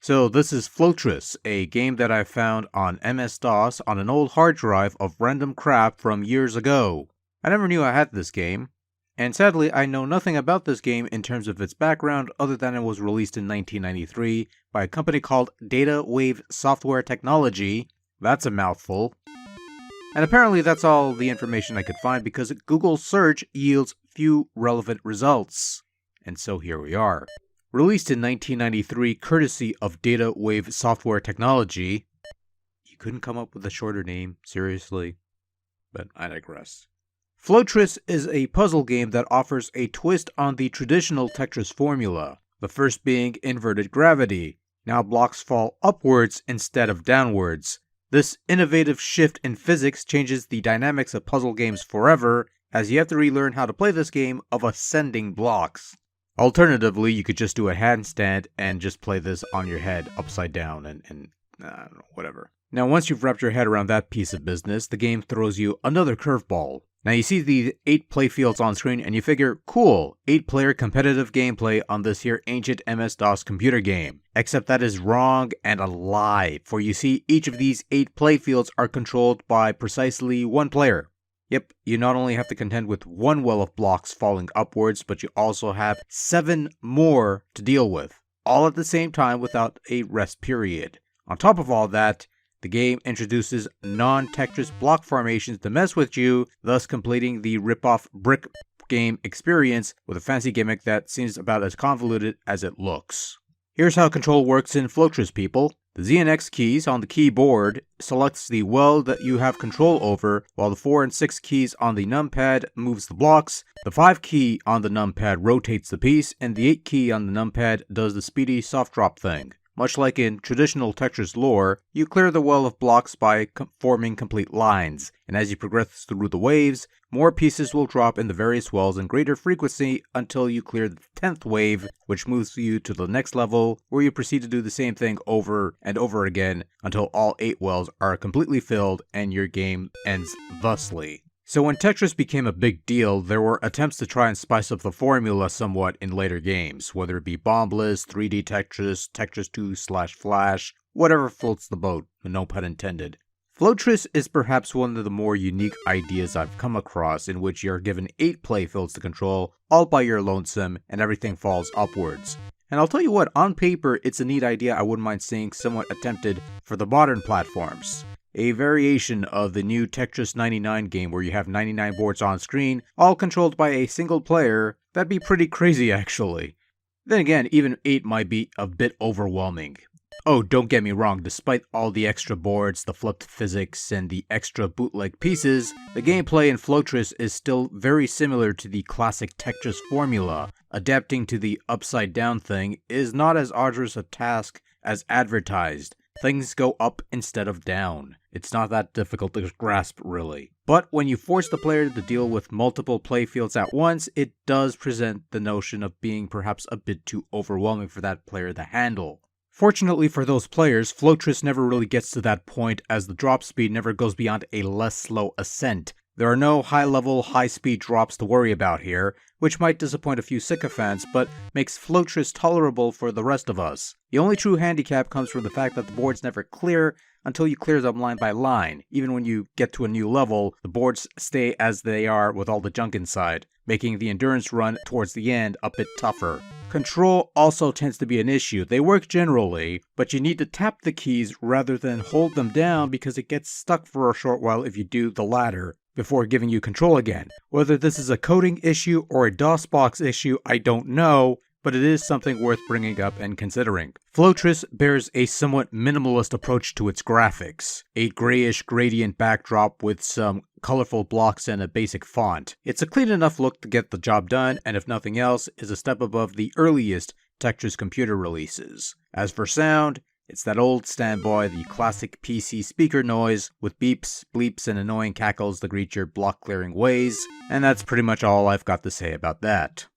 So this is Floatris, a game that I found on MS-DOS on an old hard drive of random crap from years ago. I never knew I had this game, and sadly I know nothing about this game in terms of its background other than it was released in 1993 by a company called Data Wave Software Technology. That's a mouthful. And apparently that's all the information I could find because Google search yields few relevant results. And so here we are. Released in 1993 courtesy of Data Wave Software Technology. You couldn't come up with a shorter name, seriously? But I digress. Floatris is a puzzle game that offers a twist on the traditional Tetris formula, the first being inverted gravity. Now blocks fall upwards instead of downwards. This innovative shift in physics changes the dynamics of puzzle games forever, as you have to relearn how to play this game of ascending blocks. Alternatively, you could just do a handstand and just play this on your head upside down and I don't know, whatever. Now, once you've wrapped your head around that piece of business, the game throws you another curveball. Now, you see the 8 playfields on screen and you figure, cool, 8-player competitive gameplay on this here ancient MS-DOS computer game. Except that is wrong and a lie, for you see each of these 8 playfields are controlled by precisely one player. Yep, you not only have to contend with one well of blocks falling upwards, but you also have 7 more to deal with, all at the same time without a rest period. On top of all that, the game introduces non-Tetris block formations to mess with you, thus completing the rip-off brick game experience with a fancy gimmick that seems about as convoluted as it looks. Here's how control works in Floatris, people. The Z and X keys on the keyboard selects the well that you have control over, while the 4 and 6 keys on the numpad moves the blocks, the 5 key on the numpad rotates the piece, and the 8 key on the numpad does the speedy soft drop thing. Much like in traditional Tetris lore, you clear the well of blocks by forming complete lines, and as you progress through the waves, more pieces will drop in the various wells in greater frequency until you clear the 10th wave, which moves you to the next level, where you proceed to do the same thing over and over again until all 8 wells are completely filled and your game ends thusly. So when Tetris became a big deal, there were attempts to try and spice up the formula somewhat in later games, whether it be Bombliss, 3D Tetris, Tetris 2/Flash, whatever floats the boat, no pun intended. Floatris is perhaps one of the more unique ideas I've come across, in which you're given 8 playfields to control, all by your lonesome, and everything falls upwards. And I'll tell you what, on paper, it's a neat idea I wouldn't mind seeing somewhat attempted for the modern platforms. A variation of the new Tetris 99 game where you have 99 boards on screen, all controlled by a single player, that'd be pretty crazy actually. Then again, even 8 might be a bit overwhelming. Oh, don't get me wrong, despite all the extra boards, the flipped physics, and the extra bootleg pieces, the gameplay in Floatris is still very similar to the classic Tetris formula. Adapting to the upside down thing is not as arduous a task as advertised. Things go up instead of down. It's not that difficult to grasp, really. But when you force the player to deal with multiple playfields at once, it does present the notion of being perhaps a bit too overwhelming for that player to handle. Fortunately for those players, Floatris never really gets to that point, as the drop speed never goes beyond a less slow ascent. There are no high-level, high-speed drops to worry about here, which might disappoint a few sycophants, but makes Floatris tolerable for the rest of us. The only true handicap comes from the fact that the boards never clear until you clear them line by line. Even when you get to a new level, the boards stay as they are with all the junk inside, making the endurance run towards the end a bit tougher. Control also tends to be an issue. They work generally, but you need to tap the keys rather than hold them down because it gets stuck for a short while if you do the latter before giving you control again. Whether this is a coding issue or a DOSBox issue, I don't know, but it is something worth bringing up and considering. Floatris bears a somewhat minimalist approach to its graphics, a grayish gradient backdrop with some colorful blocks and a basic font. It's a clean enough look to get the job done, and if nothing else, is a step above the earliest Tetris computer releases. As for sound, it's that old standby, the classic PC speaker noise, with beeps, bleeps, and annoying cackles to greet your block-clearing ways, and that's pretty much all I've got to say about that.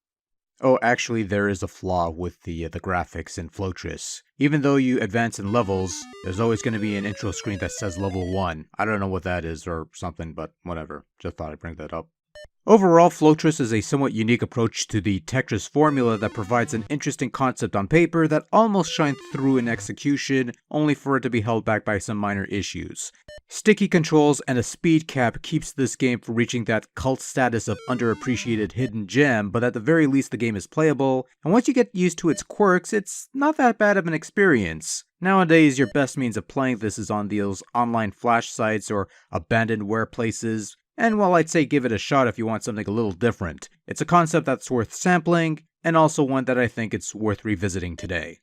Oh, actually, there is a flaw with the graphics in Floatris. Even though you advance in levels, there's always going to be an intro screen that says level 1. I don't know what that is or something, but whatever. Just thought I'd bring that up. Overall, Floatris is a somewhat unique approach to the Tetris formula that provides an interesting concept on paper that almost shines through in execution, only for it to be held back by some minor issues. Sticky controls and a speed cap keeps this game from reaching that cult status of underappreciated hidden gem, but at the very least the game is playable, and once you get used to its quirks, it's not that bad of an experience. Nowadays, your best means of playing this is on those online flash sites or abandonware places, and while I'd say give it a shot if you want something a little different, it's a concept that's worth sampling, and also one that I think it's worth revisiting today.